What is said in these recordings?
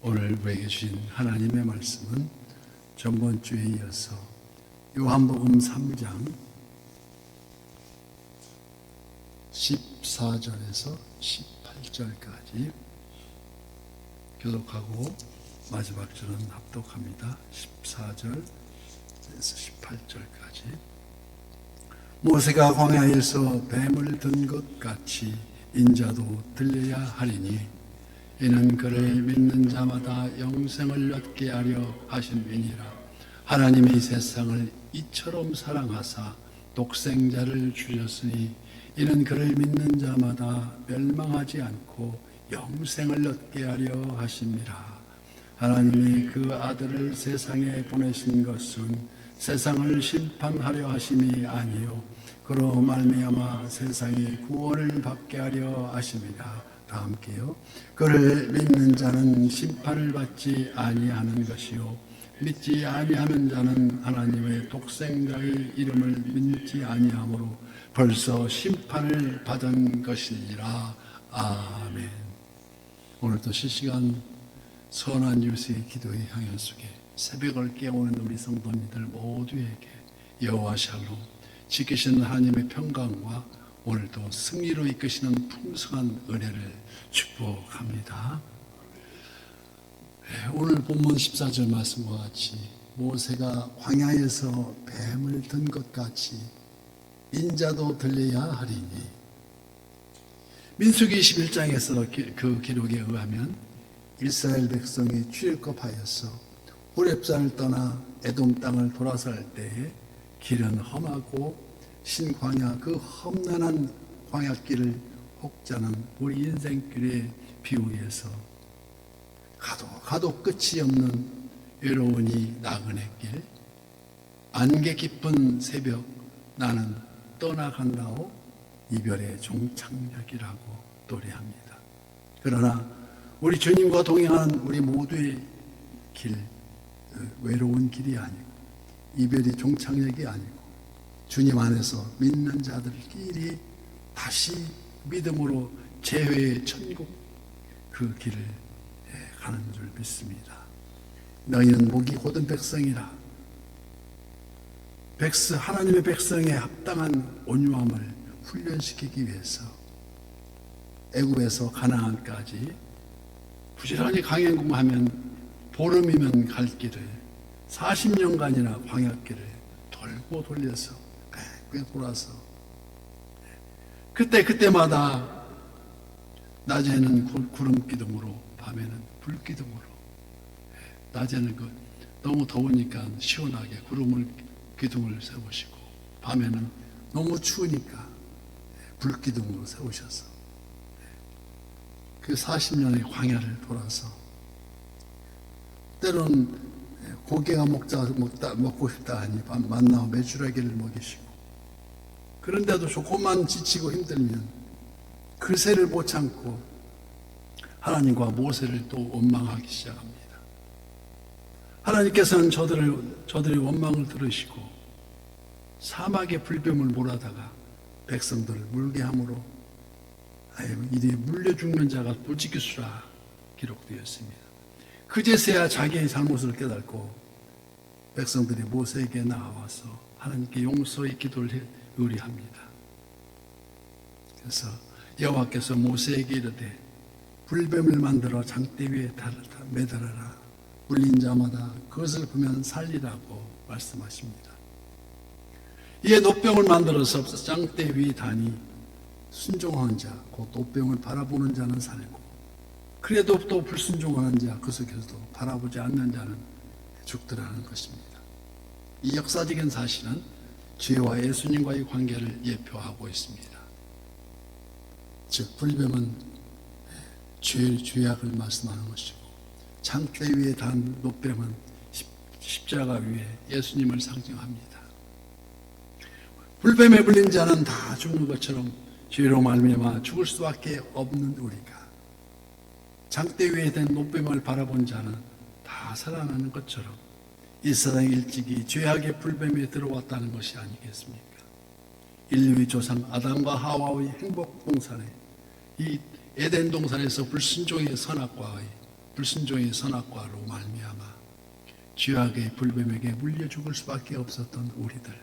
오늘 우리에게 주신 하나님의 말씀은 전번 주에 이어서 요한복음 3장 14절에서 18절까지 교독하고 마지막 절은 합독합니다. 14절에서 18절까지. 모세가 광야에서 뱀을 든 것 같이 인자도 들려야 하리니 이는 그를 믿는 자마다 영생을 얻게 하려 하심이니라. 하나님이 세상을 이처럼 사랑하사 독생자를 주셨으니 이는 그를 믿는 자마다 멸망하지 않고 영생을 얻게 하려 하심이라. 하나님이 그 아들을 세상에 보내신 것은 세상을 심판하려 하심이 아니요 그로 말미암아 세상이 구원을 받게 하려 하심이라. 다 함께요. 그를 믿는 자는 심판을 받지 아니하는 것이요 믿지 아니하는 자는 하나님의 독생자의 이름을 믿지 아니하므로 벌써 심판을 받은 것이니라. 아멘. 오늘도 실시간 선한 유수의 기도의 향연 속에 새벽을 깨우는 우리 성도님들 모두에게 여호와 샬롬 지키시는 하나님의 평강과 오늘도 승리로 이끄시는 풍성한 은혜를 축복합니다. 오늘 본문 14절 말씀과 같이 모세가 광야에서 뱀을 든 것 같이 인자도 들려야 하리니, 민수기 21장에서 그 기록에 의하면 이스라엘 백성이 출애굽하여서 호렙산을 떠나 에돔 땅을 돌아설 때에 길은 험하고 신광야 그 험난한 광야길을 혹자는 우리 인생길에 비유해서 가도 끝이 없는 외로우니 나그네 길, 안개 깊은 새벽 나는 떠나간다오 이별의 종착역이라고 노래합니다. 그러나 우리 주님과 동행하는 우리 모두의 길, 외로운 길이 아니고 이별이 종착역이 아니고 주님 안에서 믿는 자들끼리 다시 믿음으로 재회의 천국 그 길을 가는 줄 믿습니다. 너희는 목이 곧은 백성이라. 하나님의 백성에 합당한 온유함을 훈련시키기 위해서 애굽에서 가나안까지 부지런히 강행군하면 보름이면 갈 길을 40년간이나 광야길을 돌고 돌려서 꽤 돌아서 그때마다 낮에는 구름 기둥으로 밤에는 불 기둥으로, 낮에는 너무 더우니까 시원하게 기둥을 세우시고 밤에는 너무 추우니까 불 기둥으로 세우셔서 그 40년의 광야를 돌아서 때로는 고기가 먹고 싶다 하니 만나와 메추라기를 먹이시고, 그런데도 조금만 지치고 힘들면 그새를 못 참고 하나님과 모세를 또 원망하기 시작합니다. 하나님께서는 저들의 원망을 들으시고 사막의 불뱀을 몰아다가 백성들을 물게 함으로 이리 물려 죽는 자가 부지기수라 기록되었습니다. 그제서야 자기의 잘못을 깨닫고 백성들이 모세에게 나와서 하나님께 용서의 기도를 의뢰합니다. 그래서 여호와께서 모세에게 이르되 불뱀을 만들어 장대 위에 매달아라. 물린 자마다 그것을 보면 살리라고 말씀하십니다. 이에 놋병을 만들어서 장대 위에 다니 순종하는 자, 곧 놋병을 바라보는 자는 살고, 그래도 또 불순종하는 자, 그 속에서도 바라보지 않는 자는 죽더라는 것입니다. 이 역사적인 사실은 죄와 예수님과의 관계를 예표하고 있습니다. 즉 불뱀은 죄악을 말씀하는 것이고, 장대 위에 단 놋뱀은 십자가 위에 예수님을 상징합니다. 불뱀에 불린 자는 다 죽는 것처럼 죄로 말미암아 죽을 수밖에 없는 우리가 장대 위에 된 놋뱀을 바라본 자는 다 살아나는 것처럼 이 세상 일찍이 죄악의 불뱀에 들어왔다는 것이 아니겠습니까? 인류의 조상 아담과 하와의 행복 동산에, 이 에덴 동산에서 불순종의 선악과의 불순종의 선악과로 말미암아 죄악의 불뱀에게 물려 죽을 수밖에 없었던 우리들,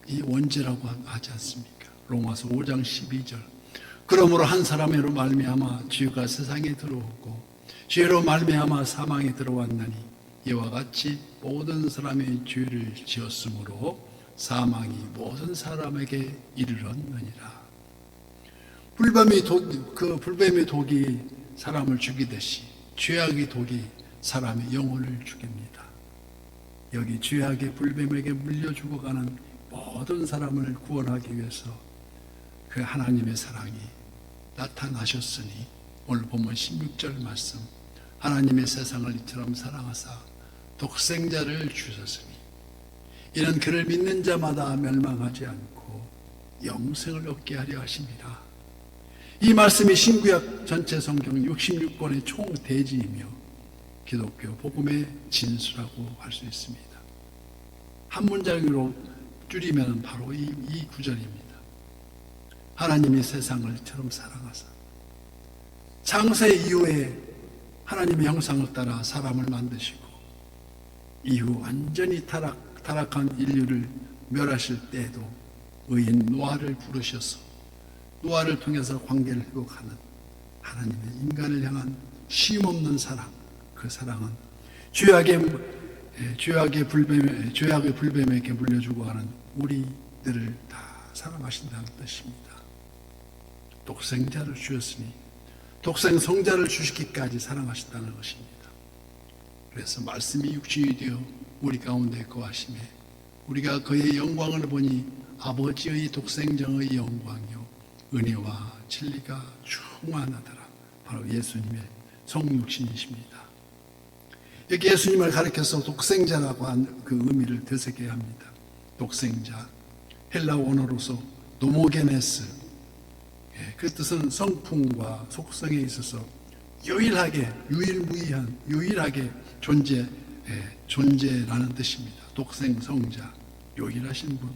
이 원죄라고 하지 않습니까? 로마서 5장 12절. 그러므로 한 사람으로 말미암아 죄가 세상에 들어오고 죄로 말미암아 사망에 들어왔나니 이와 같이 모든 사람의 죄를 지었으므로 사망이 모든 사람에게 이르렀느니라. 불뱀의 독이 사람을 죽이듯이 죄악의 독이 사람의 영혼을 죽입니다. 여기 죄악의 불뱀에게 물려 죽어가는 모든 사람을 구원하기 위해서 그 하나님의 사랑이 나타나셨으니, 오늘 본문 16절 말씀, 하나님의 세상을 이처럼 사랑하사 독생자를 주셨으니 이는 그를 믿는 자마다 멸망하지 않고 영생을 얻게 하려 하심이라. 이 말씀이 신구약 전체 성경 66권의 총대지이며 기독교 복음의 진수라고 할 수 있습니다. 한 문장으로 줄이면 바로 이 구절입니다. 하나님이 세상을 이처럼 사랑하사. 창세 이후에 하나님의 형상을 따라 사람을 만드시고 이후 완전히 타락한 인류를 멸하실 때에도 의인 노아를 부르셔서 노아를 통해서 관계를 회복하는 하나님의 인간을 향한 쉼없는 사랑, 그 사랑은 죄악의 불뱀에게 물려주고 하는 우리들을 다 사랑하신다는 뜻입니다. 독생자를 주셨으니 독생 성자를 주시기까지 사랑하신다는 것입니다. 그래서 말씀이 육신이 되어 우리 가운데 거하심에 우리가 그의 영광을 보니 아버지의 독생자의 영광이요 은혜와 진리가 충만하더라. 바로 예수님의 성육신이십니다. 여기 예수님을 가리켜서 독생자라고 한 그 의미를 되새겨야 합니다. 독생자, 헬라 원어로서 노모게네스, 그 뜻은 성품과 속성에 있어서 유일하게, 유일무이한, 유일하게 존재라는 뜻입니다. 독생 성자, 유일하신 분.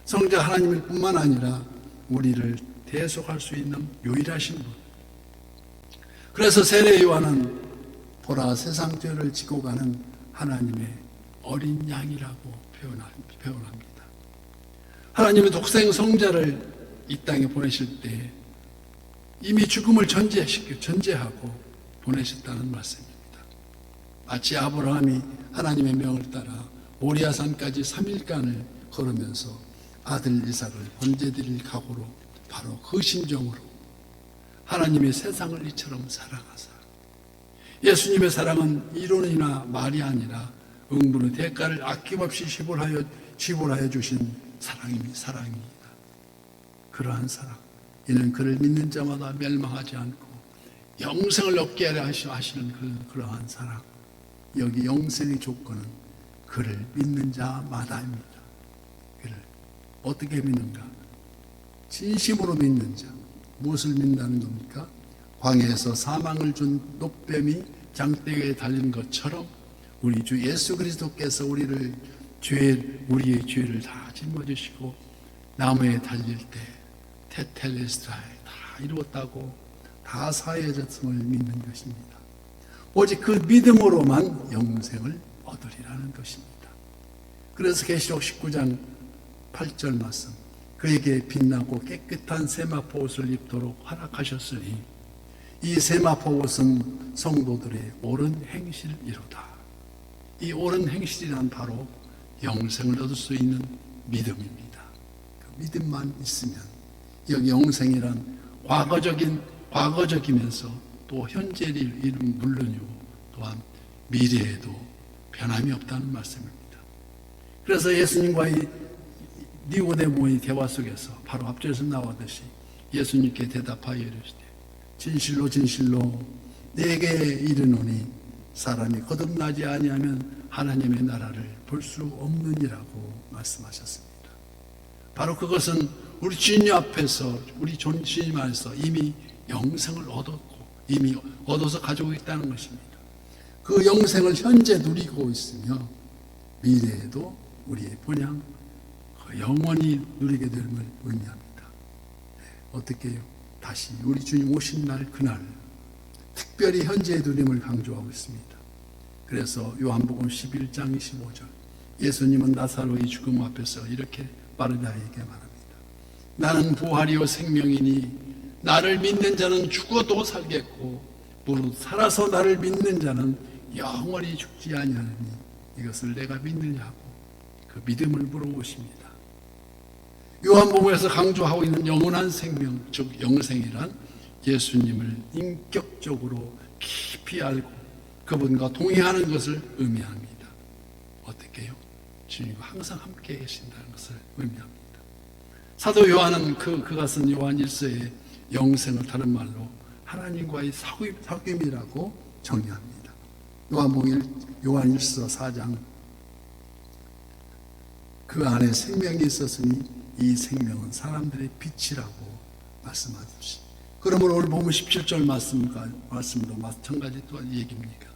성자 하나님일 뿐만 아니라 우리를 대속할 수 있는 유일하신 분. 그래서 세례 요한은 보라 세상 죄를 지고 가는 하나님의 어린 양이라고 표현합니다. 하나님의 독생 성자를 이 땅에 보내실 때 이미 죽음을 전제하고 보내셨다는 말씀입니다. 마치 아브라함이 하나님의 명을 따라 모리아산까지 3일간을 걸으면서 아들 이삭을 번제드릴 각오로 바로 그 심정으로 하나님의 세상을 이처럼 사랑하사, 예수님의 사랑은 이론이나 말이 아니라 응분의 대가를 아낌없이 지불하여 주신 사랑입니다. 그러한 사랑, 이는 그를 믿는 자마다 멸망하지 않고 영생을 얻게 하려 하시는 그러한 사랑. 여기 영생의 조건은 그를 믿는 자마다입니다. 그를 어떻게 믿는가? 진심으로 믿는 자. 무엇을 믿는다는 겁니까? 광야에서 사망을 준 녹뱀이 장대에 달린 것처럼 우리 주 예수 그리스도께서 우리의 죄를 다 짊어지시고 나무에 달릴 때 테텔레스타에 다 이루었다고 다 사해졌음을 믿는 것입니다. 오직 그 믿음으로만 영생을 얻으리라는 것입니다. 그래서 계시록 19장 8절 말씀, 그에게 빛나고 깨끗한 세마포 옷을 입도록 허락하셨으니 이 세마포 옷은 성도들의 옳은 행실이로다. 이 옳은 행실이란 바로 영생을 얻을 수 있는 믿음입니다. 그 믿음만 있으면, 여기 영생이란 과거적이면서 또 현재를 이룬 물론이고 또한 미래에도 변함이 없다는 말씀입니다. 그래서 예수님과의 니고데모의 대화 속에서 바로 앞절에서 나오듯이 예수님께 대답하여 이르시되 진실로 진실로 내게 이르노니 사람이 거듭나지 아니하면 하나님의 나라를 볼 수 없느니라고 말씀하셨습니다. 바로 그것은 우리 주님 앞에서, 우리 주님 안에서 이미 영생을 얻었고 이미 얻어서 가지고 있다는 것입니다. 그 영생을 현재 누리고 있으며 미래에도 우리의 본향 영원히 누리게 됨을 의미합니다. 어떻게 해요? 다시 우리 주님 오신 날 그날 특별히 현재의 누림을 강조하고 있습니다. 그래서 요한복음 11장 25절 예수님은 나사로의 죽음 앞에서 이렇게 마르다에게 말합니다. 나는 부활이요 생명이니 나를 믿는 자는 죽어도 살겠고 무릇 살아서 나를 믿는 자는 영원히 죽지 아니하느니 이것을 내가 믿느냐고 그 믿음을 물어보십니다. 요한복음에서 강조하고 있는 영원한 생명, 즉 영생이란 예수님을 인격적으로 깊이 알고 그분과 동행하는 것을 의미합니다. 어떻게요? 주님과 항상 함께 계신다는 것을 의미합니다. 사도 요한은 그가 쓴 요한 1서의 영생을 다른 말로 하나님과의 사귐이라고 정의합니다. 요한 1서 4장 그 안에 생명이 있었으니 이 생명은 사람들의 빛이라고 말씀하듯이 그러므로 오늘 보면 17절 말씀도 마찬가지 또한 얘기입니다.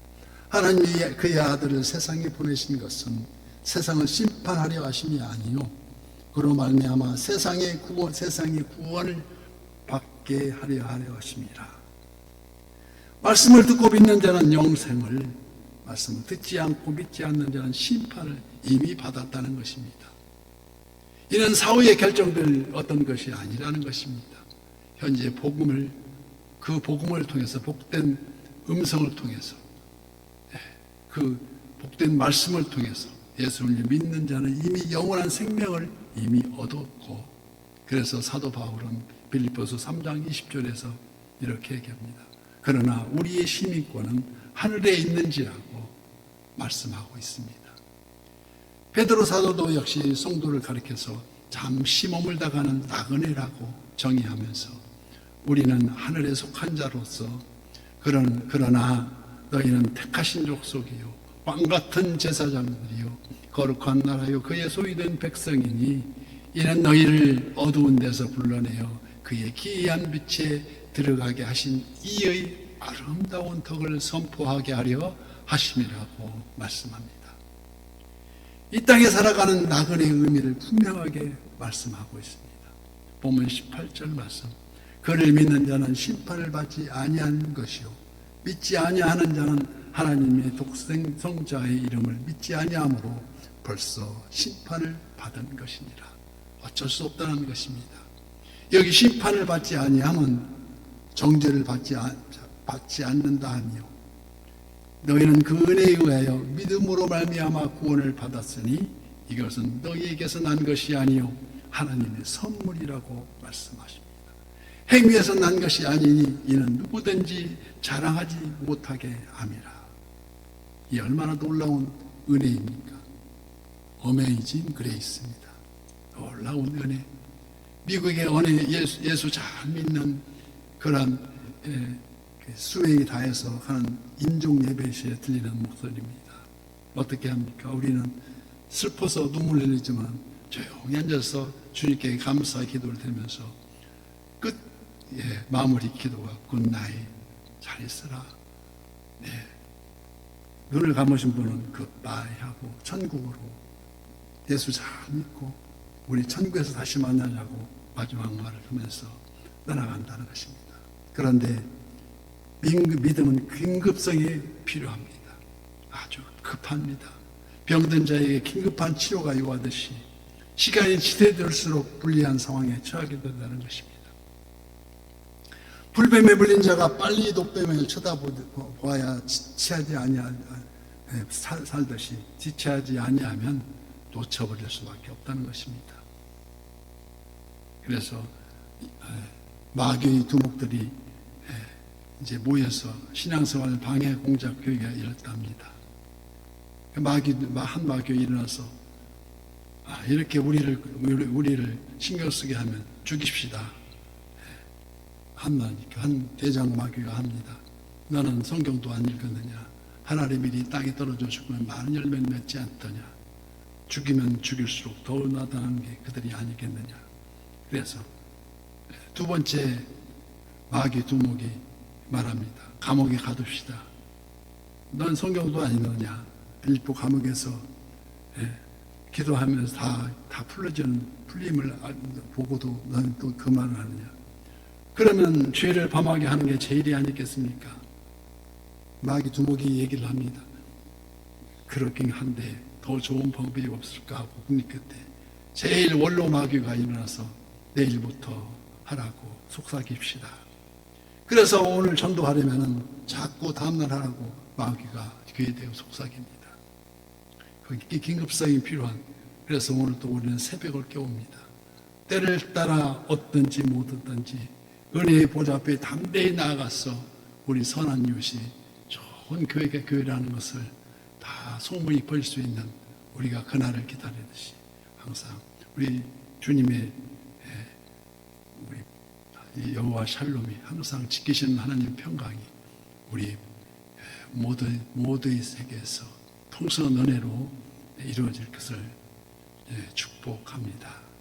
하나님이 그의 아들을 세상에 보내신 것은 세상을 심판하려 하심이 아니요 그로 말미암아 세상의 구원을 받게 하려 하심이라. 말씀을 듣고 믿는 자는 영생을, 말씀을 듣지 않고 믿지 않는 자는 심판을 이미 받았다는 것입니다. 이는 사후에 결정될 어떤 것이 아니라는 것입니다. 현재 그 복음을 통해서 복된 음성을 통해서 그 복된 말씀을 통해서 예수를 믿는 자는 이미 영원한 생명을 이미 얻었고 그래서 사도 바울은 빌립보서 3장 20절에서 이렇게 얘기합니다. 그러나 우리의 시민권은 하늘에 있는지라고 말씀하고 있습니다. 베드로 사도도 역시 성도를 가리켜서 잠시 머물다가는 나그네라고 정의하면서 우리는 하늘에 속한 자로서 그러나 너희는 택하신 족속이요 왕같은 제사장들이요 거룩한 나라요 그의 소유된 백성이니 이는 너희를 어두운 데서 불러내어 그의 기이한 빛에 들어가게 하신 이의 아름다운 덕을 선포하게 하려 하심이라고 말씀합니다. 이 땅에 살아가는 나그네의 의미를 분명하게 말씀하고 있습니다. 본문 18절 말씀 그를 믿는 자는 심판을 받지 아니하는 것이요 믿지 아니하는 자는 하나님의 독생성자의 이름을 믿지 아니하므로 벌써 심판을 받은 것이니라. 어쩔 수 없다는 것입니다. 여기 심판을 받지 아니하면 정죄를 받지 않는다 하며 너희는 그 은혜에 의하여 믿음으로 말미암아 구원을 받았으니 이것은 너희에게서 난 것이 아니요 하나님의 선물이라고 말씀하십니다. 행위에서 난 것이 아니니 이는 누구든지 자랑하지 못하게 함이라. 이 얼마나 놀라운 은혜입니까? 어메이징 그레이스입니다. 놀라운 은혜. 미국의 은혜 예수 잘 믿는 그런 수행이 다해서 하는 인종 예배시에 들리는 목소리입니다. 어떻게 합니까? 우리는 슬퍼서 눈물 흘리지만 조용히 앉아서 주님께 감사의 기도를 드리면서 마무리 기도가 굿나잇 잘 있어라. 네. 눈을 감으신 분은 굿바이 하고 천국으로 예수 잘 믿고 우리 천국에서 다시 만나자고 마지막 말을 하면서 떠나간다는 것입니다. 그런데 믿음은 긴급성이 필요합니다. 아주 급합니다. 병든 자에게 긴급한 치료가 요하듯이 시간이 지체될수록 불리한 상황에 처하게 된다는 것입니다. 불뱀에 물린 자가 빨리 독뱀을 쳐다보아야 살듯이 지체하지 아니하면 놓쳐버릴 수밖에 없다는 것입니다. 그래서 마귀의 두목들이 이제 모여서 신앙생활 방해 공작 교회가 일었답니다. 한 마귀가 일어나서 이렇게 우리를 신경 쓰게 하면 죽입시다. 한 대장 마귀가 합니다. 너는 성경도 안 읽었느냐? 하나님의 일이 땅에 떨어져 죽으면 많은 열매를 맺지 않더냐? 죽이면 죽일수록 더 나타나는 게 그들이 아니겠느냐? 그래서 두 번째 마귀 두목이 말합니다. 감옥에 가둡시다. 넌 성경도 안 읽느냐? 빌립보 감옥에서 기도하면서 다 풀림을 보고도 넌 또 그 말을 하느냐? 그러면 죄를 범하게 하는 게 제일이 아니겠습니까? 마귀 두목이 얘기를 합니다. 그렇긴 한데 더 좋은 방법이 없을까 하고 국립 끝에 제일 원로 마귀가 일어나서 내일부터 하라고 속삭입시다. 그래서 오늘 전도하려면 자꾸 다음날 하라고 마귀가 귀에 대고 속삭입니다. 그게 긴급성이 필요한. 그래서 오늘 또 우리는 새벽을 깨웁니다. 때를 따라 얻든지 못 얻든지 은혜의 보좌 앞에 담대히 나아가서 우리 선한 이웃이 좋은 교회가 교회라는 것을 다 소문이 퍼질 수 있는 우리가 그날을 기다리듯이 항상 우리 주님의 우리 여호와 샬롬이 항상 지키시는 하나님 평강이 우리 모두의 세계에서 풍성한 은혜로 이루어질 것을 축복합니다.